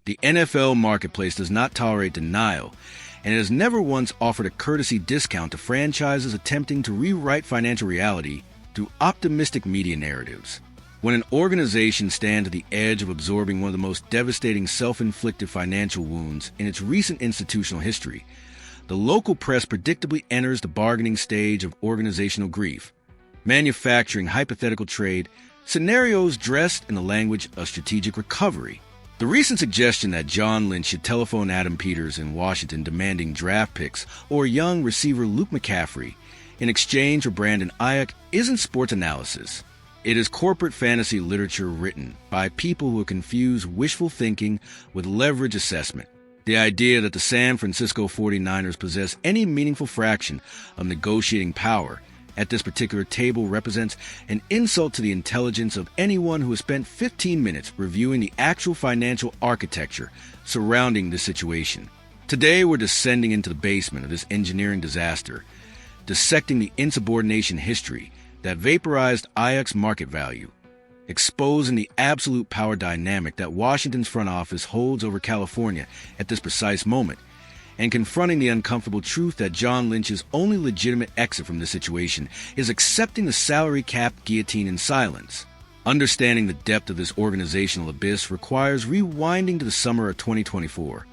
The NFL marketplace does not tolerate denial, and it has never once offered a courtesy discount to franchises attempting to rewrite financial reality through optimistic media narratives. When an organization stands at the edge of absorbing one of the most devastating self-inflicted financial wounds in its recent institutional history, the local press predictably enters the bargaining stage of organizational grief, manufacturing hypothetical trade scenarios dressed in the language of strategic recovery. The recent suggestion that John Lynch should telephone Adam Peters in Washington demanding draft picks or young receiver Luke McCaffrey in exchange for Brandon Aiyuk isn't sports analysis. It is corporate fantasy literature written by people who confuse wishful thinking with leverage assessment. The idea that the San Francisco 49ers possess any meaningful fraction of negotiating power at this particular table represents an insult to the intelligence of anyone who has spent 15 minutes reviewing the actual financial architecture surrounding this situation. Today, we're descending into the basement of this engineering disaster, dissecting the insubordination history that vaporized Aiyuk's market value, exposing the absolute power dynamic that Washington's front office holds over California at this precise moment, and confronting the uncomfortable truth that John Lynch's only legitimate exit from this situation is accepting the salary cap guillotine in silence. Understanding the depth of this organizational abyss requires rewinding to the summer of 2024,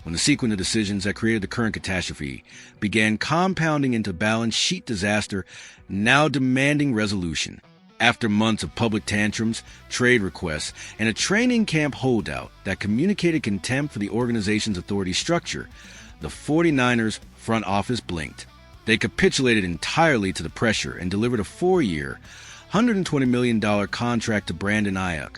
when the sequence of decisions that created the current catastrophe began compounding into balance sheet disaster now demanding resolution. After months of public tantrums, trade requests, and a training camp holdout that communicated contempt for the organization's authority structure, the 49ers front office blinked. They capitulated entirely to the pressure and delivered a 4-year, $120 million contract to Brandon Aiyuk,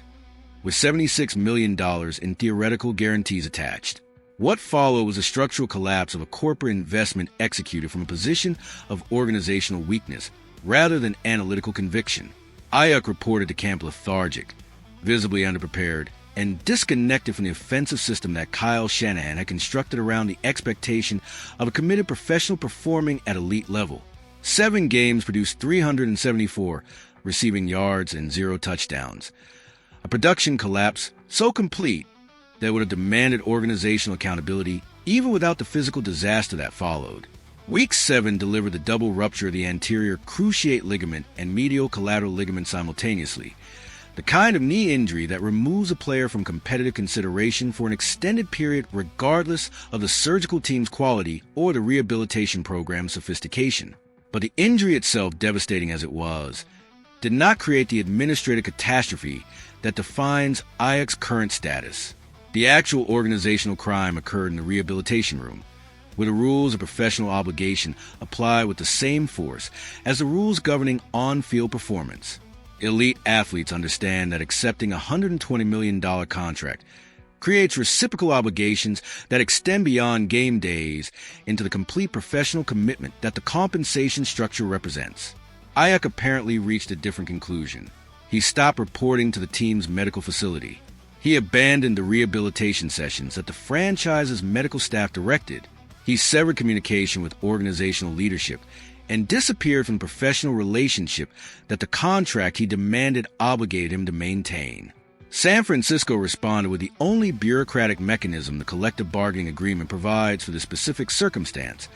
with $76 million in theoretical guarantees attached. What followed was a structural collapse of a corporate investment executed from a position of organizational weakness rather than analytical conviction. Aiyuk reported to camp lethargic, visibly underprepared, and disconnected from the offensive system that Kyle Shanahan had constructed around the expectation of a committed professional performing at elite level. 7 games produced 374 receiving yards and 0 touchdowns. A production collapse so complete that would have demanded organizational accountability even without the physical disaster that followed. Week 7 delivered the double rupture of the anterior cruciate ligament and medial collateral ligament simultaneously, the kind of knee injury that removes a player from competitive consideration for an extended period regardless of the surgical team's quality or the rehabilitation program's sophistication. But the injury itself, devastating as it was, did not create the administrative catastrophe that defines Aiyuk's current status. The actual organizational crime occurred in the rehabilitation room, where the rules of professional obligation apply with the same force as the rules governing on-field performance. Elite athletes understand that accepting a $120 million contract creates reciprocal obligations that extend beyond game days into the complete professional commitment that the compensation structure represents. Aiyuk apparently reached a different conclusion. He stopped reporting to the team's medical facility. He abandoned the rehabilitation sessions that the franchise's medical staff directed. He severed communication with organizational leadership and disappeared from the professional relationship that the contract he demanded obligated him to maintain. San Francisco responded with the only bureaucratic mechanism the collective bargaining agreement provides for this specific circumstance,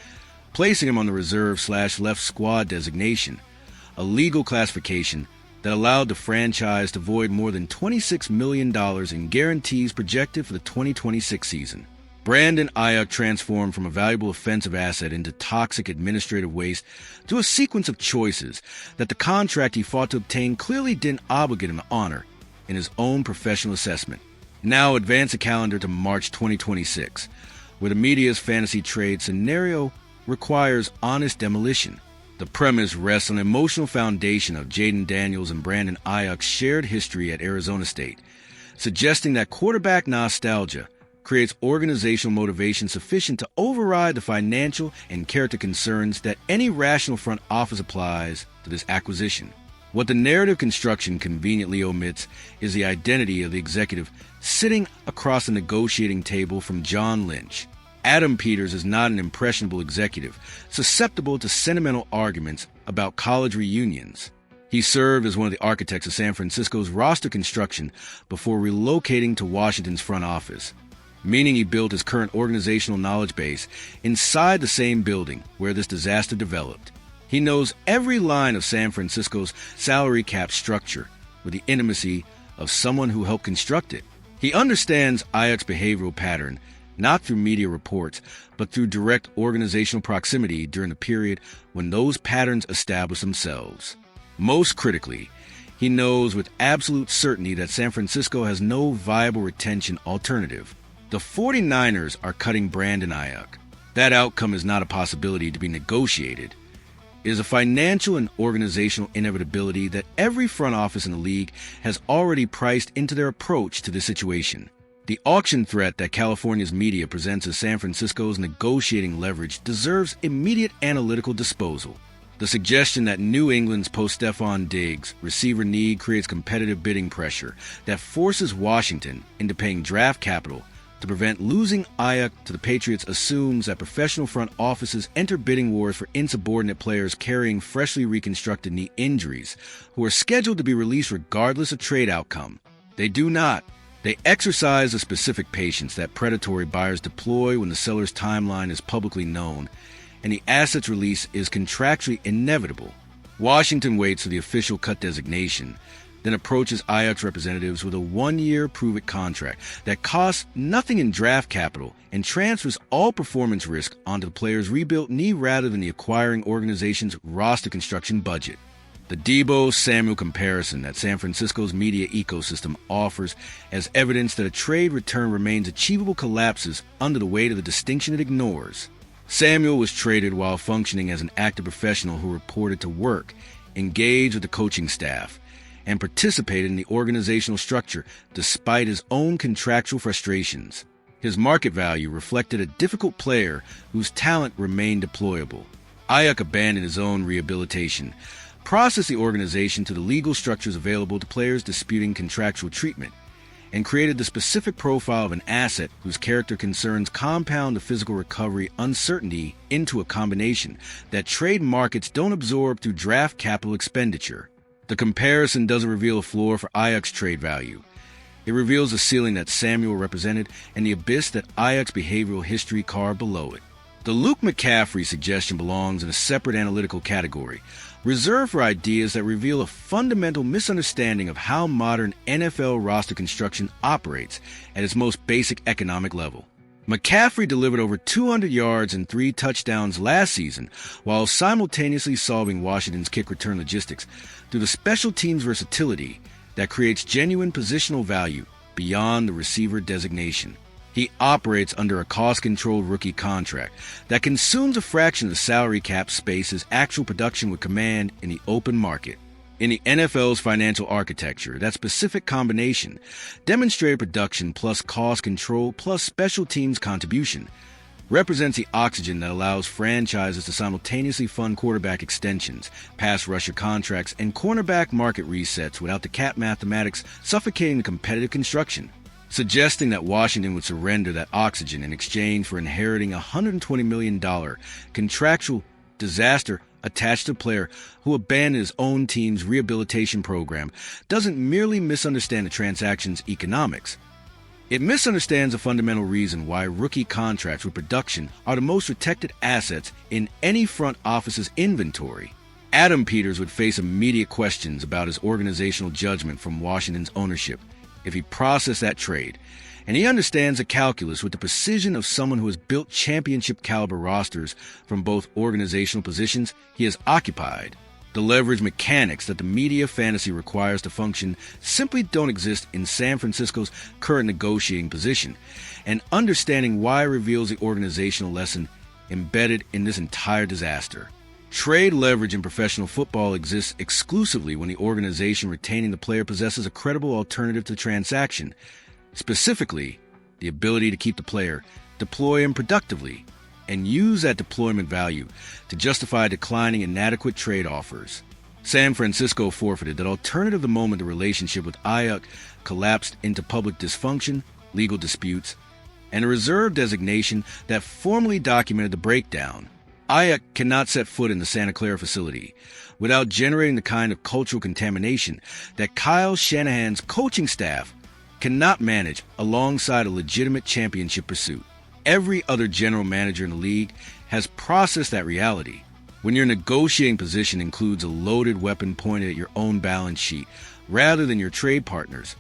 placing him on the reserve/left squad designation, a legal classification that allowed the franchise to void more than $26 million in guarantees projected for the 2026 season. Brandon Aiyuk transformed from a valuable offensive asset into toxic administrative waste through a sequence of choices that the contract he fought to obtain clearly didn't obligate him to honor in his own professional assessment. Now advance the calendar to March 2026, where the media's fantasy trade scenario requires honest demolition. The premise rests on the emotional foundation of Jaden Daniels and Brandon Aiyuk's shared history at Arizona State, suggesting that quarterback nostalgia creates organizational motivation sufficient to override the financial and character concerns that any rational front office applies to this acquisition. What the narrative construction conveniently omits is the identity of the executive sitting across the negotiating table from John Lynch. Adam Peters is not an impressionable executive, susceptible to sentimental arguments about college reunions. He served as one of the architects of San Francisco's roster construction before relocating to Washington's front office. meaning he built his current organizational knowledge base inside the same building where this disaster developed. He knows every line of San Francisco's salary cap structure with the intimacy of someone who helped construct it. He understands Aiyuk's behavioral pattern, not through media reports, but through direct organizational proximity during the period when those patterns establish themselves. Most critically, he knows with absolute certainty that San Francisco has no viable retention alternative. The 49ers are cutting Brandon Aiyuk. That outcome is not a possibility to be negotiated. It is a financial and organizational inevitability that every front office in the league has already priced into their approach to the situation. The auction threat that California's media presents as San Francisco's negotiating leverage deserves immediate analytical disposal. The suggestion that New England's post-Stephon Diggs receiver need creates competitive bidding pressure that forces Washington into paying draft capital to prevent losing Aiyuk to the Patriots assumes that professional front offices enter bidding wars for insubordinate players carrying freshly reconstructed knee injuries who are scheduled to be released regardless of trade outcome. They do not. They exercise the specific patience that predatory buyers deploy when the seller's timeline is publicly known and the asset's release is contractually inevitable. Washington waits for the official cut designation, then approaches Aiyuk's representatives with a one-year prove-it contract that costs nothing in draft capital and transfers all performance risk onto the player's rebuilt knee rather than the acquiring organization's roster construction budget. The Debo-Samuel comparison that San Francisco's media ecosystem offers as evidence that a trade return remains achievable collapses under the weight of the distinction it ignores. Samuel was traded while functioning as an active professional who reported to work, engaged with the coaching staff, and participated in the organizational structure despite his own contractual frustrations. His market value reflected a difficult player whose talent remained deployable. Aiyuk abandoned his own rehabilitation, processed the organization to the legal structures available to players disputing contractual treatment, and created the specific profile of an asset whose character concerns compound the physical recovery uncertainty into a combination that trade markets don't absorb through draft capital expenditure. The comparison doesn't reveal a floor for Aiyuk's trade value. It reveals the ceiling that Samuel represented and the abyss that Aiyuk's behavioral history carved below it. The Luke McCaffrey suggestion belongs in a separate analytical category, reserved for ideas that reveal a fundamental misunderstanding of how modern NFL roster construction operates at its most basic economic level. McCaffrey delivered over 200 yards and 3 touchdowns last season while simultaneously solving Washington's kick return logistics through the special teams versatility that creates genuine positional value beyond the receiver designation. He operates under a cost-controlled rookie contract that consumes a fraction of the salary cap space as actual production would command in the open market. In the NFL's financial architecture, that specific combination, demonstrated production plus cost control plus special teams contribution, represents the oxygen that allows franchises to simultaneously fund quarterback extensions, pass rusher contracts, and cornerback market resets without the cap mathematics suffocating the competitive construction. Suggesting that Washington would surrender that oxygen in exchange for inheriting a $120 million contractual disaster attached to a player who abandoned his own team's rehabilitation program doesn't merely misunderstand the transaction's economics. It misunderstands the fundamental reason why rookie contracts with production are the most protected assets in any front office's inventory. Adam Peters would face immediate questions about his organizational judgment from Washington's ownership if he processed that trade, and he understands the calculus with the precision of someone who has built championship-caliber rosters from both organizational positions he has occupied. The leverage mechanics that the media fantasy requires to function simply don't exist in San Francisco's current negotiating position, and understanding why reveals the organizational lesson embedded in this entire disaster. Trade leverage in professional football exists exclusively when the organization retaining the player possesses a credible alternative to the transaction, specifically the ability to keep the player, deploy him productively, and use that deployment value to justify declining inadequate trade offers. San Francisco forfeited that alternative the moment the relationship with Aiyuk collapsed into public dysfunction, legal disputes, and a reserve designation that formally documented the breakdown. Aiyuk cannot set foot in the Santa Clara facility without generating the kind of cultural contamination that Kyle Shanahan's coaching staff cannot manage alongside a legitimate championship pursuit. Every other general manager in the league has processed that reality. When your negotiating position includes a loaded weapon pointed at your own balance sheet rather than your trade partners,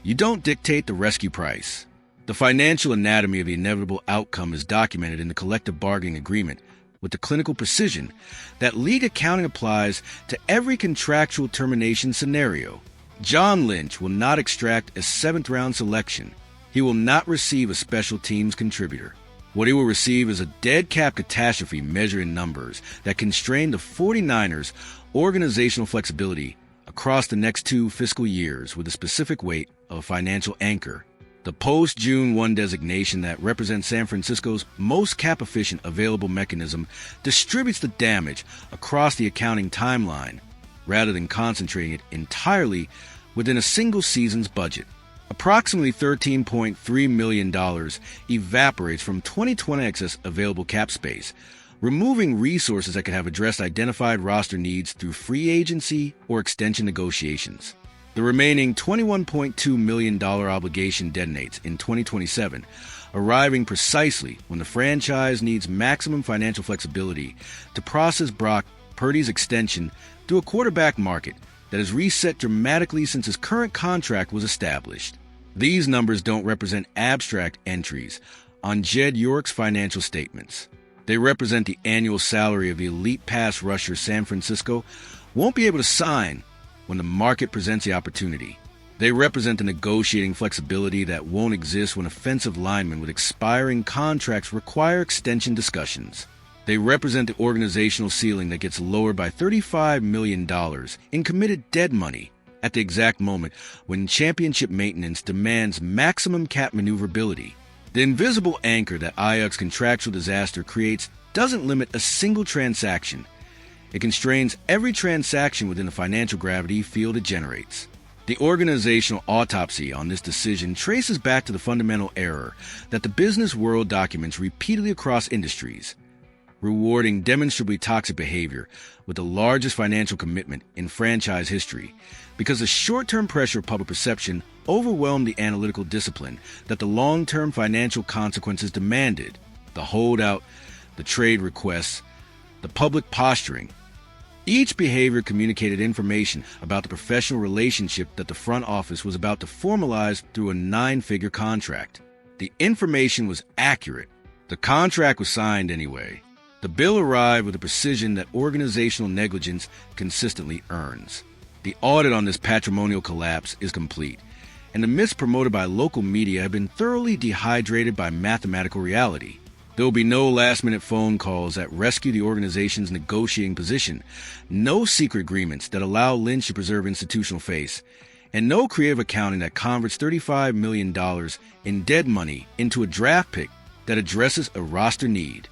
you don't dictate the rescue price. The financial anatomy of the inevitable outcome is documented in the collective bargaining agreement with the clinical precision that league accounting applies to every contractual termination scenario. John Lynch will not extract a seventh-round selection. He will not receive a special teams contributor. What he will receive is a dead cap catastrophe measured in numbers that constrain the 49ers' organizational flexibility across the next 2 fiscal years with the specific weight of a financial anchor. The post-June 1 designation that represents San Francisco's most cap-efficient available mechanism distributes the damage across the accounting timeline rather than concentrating it entirely within a single season's budget. Approximately $13.3 million evaporates from 2020 excess available cap space, removing resources that could have addressed identified roster needs through free agency or extension negotiations. The remaining $21.2 million obligation detonates in 2027, arriving precisely when the franchise needs maximum financial flexibility to process Brock Purdy's extension through a quarterback market that has reset dramatically since his current contract was established. These numbers don't represent abstract entries on Jed York's financial statements. They represent the annual salary of the elite pass rusher San Francisco won't be able to sign when the market presents the opportunity. They represent the negotiating flexibility that won't exist when offensive linemen with expiring contracts require extension discussions. They represent the organizational ceiling that gets lowered by $35 million in committed dead money at the exact moment when championship maintenance demands maximum cap maneuverability. The invisible anchor that Aiyuk's contractual disaster creates doesn't limit a single transaction. It constrains every transaction within the financial gravity field it generates. The organizational autopsy on this decision traces back to the fundamental error that the business world documents repeatedly across industries, rewarding demonstrably toxic behavior with the largest financial commitment in franchise history, because the short-term pressure of public perception overwhelmed the analytical discipline that the long-term financial consequences demanded. The holdout, the trade requests, the public posturing. Each behavior communicated information about the professional relationship that the front office was about to formalize through a 9-figure contract. The information was accurate. The contract was signed anyway. The bill arrived with the precision that organizational negligence consistently earns. The audit on this patrimonial collapse is complete, and the myths promoted by local media have been thoroughly dehydrated by mathematical reality. There will be no last-minute phone calls that rescue the organization's negotiating position, no secret agreements that allow Lynch to preserve institutional face, and no creative accounting that converts $35 million in dead money into a draft pick that addresses a roster need.